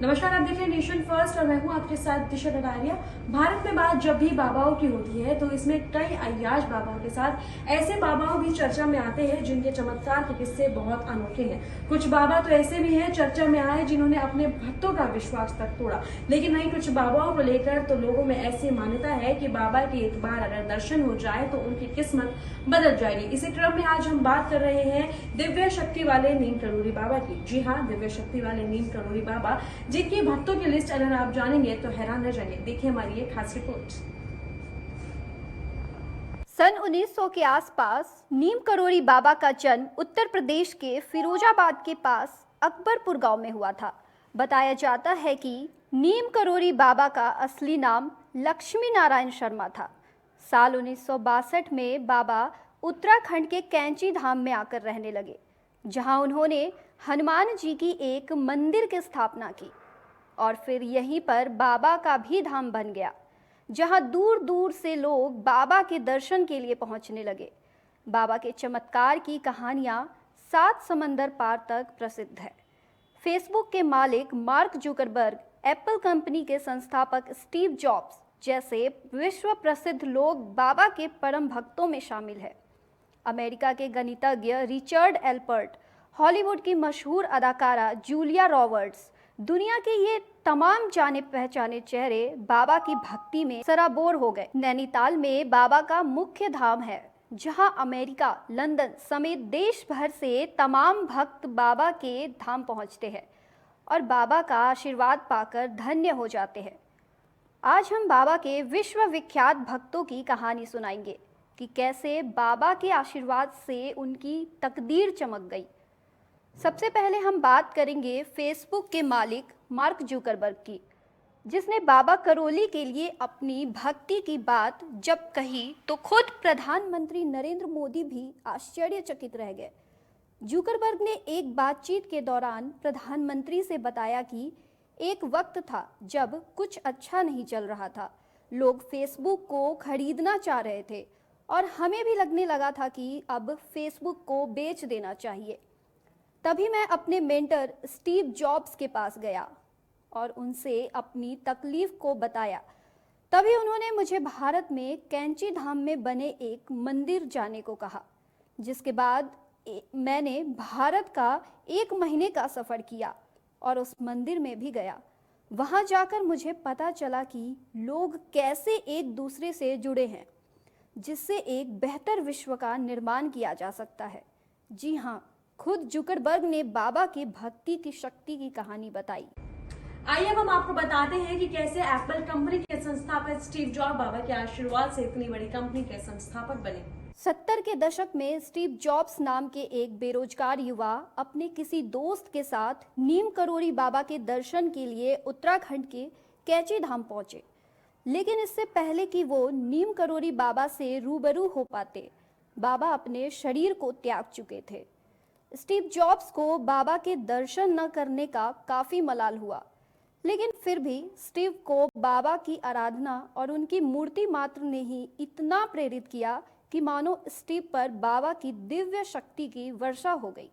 नमस्कार, आप देख रहे हैं नेशन फर्स्ट और मैं हूं आपके साथ दिशा डडारिया। भारत में बात जब भी बाबाओं की होती है तो इसमें कई अय्याश बाबाओं के साथ ऐसे बाबाओं भी चर्चा में आते हैं जिनके चमत्कार के किस्से बहुत अनोखे हैं। कुछ बाबा तो ऐसे भी हैं चर्चा में आए जिन्होंने अपने भक्तों का विश्वास तक तोड़ा, लेकिन वहीं कुछ बाबाओं को लेकर तो लोगों में ऐसी मान्यता है कि बाबा के एक बार अगर दर्शन हो जाए तो उनकी किस्मत बदल जाएगी। इसी क्रम में आज हम बात कर रहे हैं दिव्य शक्ति वाले नीम करोली बाबा की। जी हाँ, दिव्य शक्ति वाले नीम करोली बाबा जिनकी भक्तों की लिस्ट अगर आप जानेंगे तो हैरान रह जाएंगे। देखिए हमारी ये खास रिपोर्ट। सन 1900 के आसपास नीम करोली बाबा का जन्म उत्तर प्रदेश के फिरोजाबाद के पास अकबरपुर गांव में हुआ था। बताया जाता है कि नीम करोली बाबा का असली नाम लक्ष्मी नारायण शर्मा था। साल 1962 में बाबा उत्तराखंड के कैंची धाम में आकर रहने लगे, जहां उन्होंने हनुमान जी की एक मंदिर की स्थापना की और फिर यहीं पर बाबा का भी धाम बन गया, जहां दूर दूर से लोग बाबा के दर्शन के लिए पहुंचने लगे। बाबा के चमत्कार की कहानियां 7 समंदर पार तक प्रसिद्ध है। फेसबुक के मालिक मार्क जुकरबर्ग, एप्पल कंपनी के संस्थापक स्टीव जॉब्स जैसे विश्व प्रसिद्ध लोग बाबा के परम भक्तों में शामिल है। अमेरिका के गणितज्ञ रिचर्ड एल्पर्ट, हॉलीवुड की मशहूर अदाकारा जूलिया रॉबर्ट्स, दुनिया के ये तमाम जाने पहचाने चेहरे बाबा की भक्ति में सराबोर हो गए। नैनीताल में बाबा का मुख्य धाम है, जहां अमेरिका, लंदन समेत देश भर से तमाम भक्त बाबा के धाम पहुंचते हैं और बाबा का आशीर्वाद पाकर धन्य हो जाते हैं। आज हम बाबा के विश्व विख्यात भक्तों की कहानी सुनाएंगे कि कैसे बाबा के आशीर्वाद से उनकी तकदीर चमक गई। सबसे पहले हम बात करेंगे फेसबुक के मालिक मार्क जुकरबर्ग की, जिसने बाबा करोली के लिए अपनी भक्ति की बात जब कही तो खुद प्रधानमंत्री नरेंद्र मोदी भी आश्चर्यचकित रह गए। जुकरबर्ग ने एक बातचीत के दौरान प्रधानमंत्री से बताया कि एक वक्त था जब कुछ अच्छा नहीं चल रहा था, लोग फेसबुक को खरीदना चाह रहे थे और हमें भी लगने लगा था कि अब फेसबुक को बेच देना चाहिए। तभी मैं अपने मेंटर स्टीव जॉब्स के पास गया और उनसे अपनी तकलीफ को बताया। तभी उन्होंने मुझे भारत में कैंची धाम में बने एक मंदिर जाने को कहा, जिसके बाद मैंने भारत का 1 महीने का सफ़र किया और उस मंदिर में भी गया। वहाँ जाकर मुझे पता चला कि लोग कैसे एक दूसरे से जुड़े हैं, जिससे एक बेहतर विश्व का निर्माण किया जा सकता है। जी हाँ, खुद जुकरबर्ग ने बाबा की भक्ति की शक्ति की कहानी बताई। आइए अब हम आपको बताते हैं कि कैसे एप्पल कंपनी के संस्थापक स्टीव जॉब बाबा के आशीर्वाद से इतनी बड़ी कंपनी के संस्थापक बने। 70 के दशक में स्टीव जॉब्स नाम के एक बेरोजगार युवा अपने किसी दोस्त के साथ नीम करोली बाबा के दर्शन के लिए उत्तराखंड के कैंची धाम पहुंचे। लेकिन इससे पहले कि वो नीम करोली बाबा से रूबरू हो पाते, बाबा अपने शरीर को त्याग चुके थे। स्टीव जॉब्स को बाबा के दर्शन न करने का काफ़ी मलाल हुआ, लेकिन फिर भी स्टीव को बाबा की आराधना और उनकी मूर्ति मात्र ने ही इतना प्रेरित किया कि मानो स्टीव पर बाबा की दिव्य शक्ति की वर्षा हो गई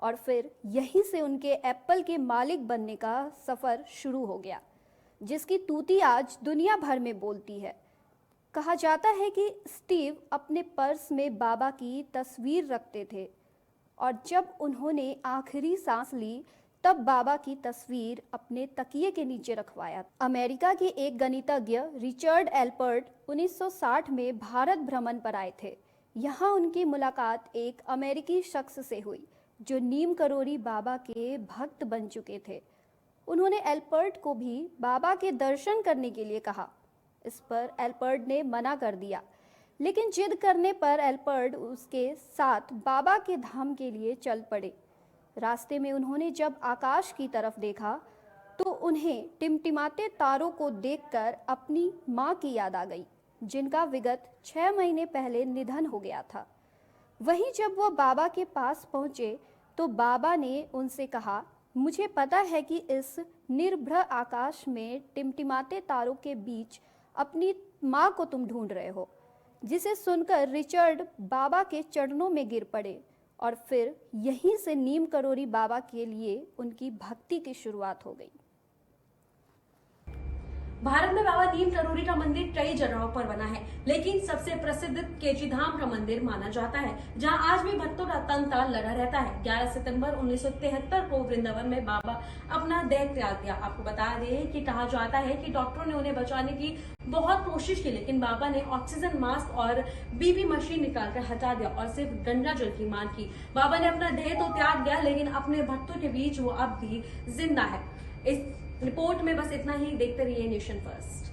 और फिर यहीं से उनके एप्पल के मालिक बनने का सफ़र शुरू हो गया, जिसकी तूती आज दुनिया भर में बोलती है। कहा जाता है कि स्टीव अपने पर्स में बाबा की तस्वीर रखते थे और जब उन्होंने आखिरी सांस ली तब बाबा की तस्वीर अपने तकिए के नीचे रखवाया। अमेरिका के एक गणितज्ञ रिचर्ड एल्पर्ट 1960 में भारत भ्रमण पर आए थे। यहाँ उनकी मुलाकात एक अमेरिकी शख्स से हुई जो नीम करोली बाबा के भक्त बन चुके थे। उन्होंने एल्पर्ट को भी बाबा के दर्शन करने के लिए कहा। इस पर एल्पर्ट ने मना कर दिया, लेकिन जिद करने पर एल्पर्ट उसके साथ बाबा के धाम के लिए चल पड़े। रास्ते में उन्होंने जब आकाश की तरफ देखा तो उन्हें टिमटिमाते तारों को देखकर अपनी माँ की याद आ गई, जिनका विगत 6 महीने पहले निधन हो गया था। वहीं जब वो बाबा के पास पहुँचे तो बाबा ने उनसे कहा, मुझे पता है कि इस निर्भ्र आकाश में टिमटिमाते तारों के बीच अपनी माँ को तुम ढूंढ रहे हो। जिसे सुनकर रिचर्ड बाबा के चरणों में गिर पड़े और फिर यहीं से नीम करोली बाबा के लिए उनकी भक्ति की शुरुआत हो गई। भारत में बाबा नीम करोली का मंदिर कई जगहों पर बना है, लेकिन सबसे प्रसिद्ध केची धाम का मंदिर माना जाता है, जहां आज भी भक्तों का तांता लगा रहता है। 11 सितंबर 1973 को वृंदावन में बाबा अपना देह त्याग दिया। आपको बता दें कि कहा जाता है कि डॉक्टरों ने उन्हें बचाने की बहुत कोशिश की, लेकिन बाबा ने ऑक्सीजन मास्क और बीपी मशीन निकालकर हटा दिया और सिर्फ गंगा जल की मांग की। बाबा ने अपना देह तो त्याग दिया, लेकिन अपने भक्तों के बीच वो अब भी जिंदा है। इस रिपोर्ट में बस इतना ही। देखते रहिए नेशन फर्स्ट।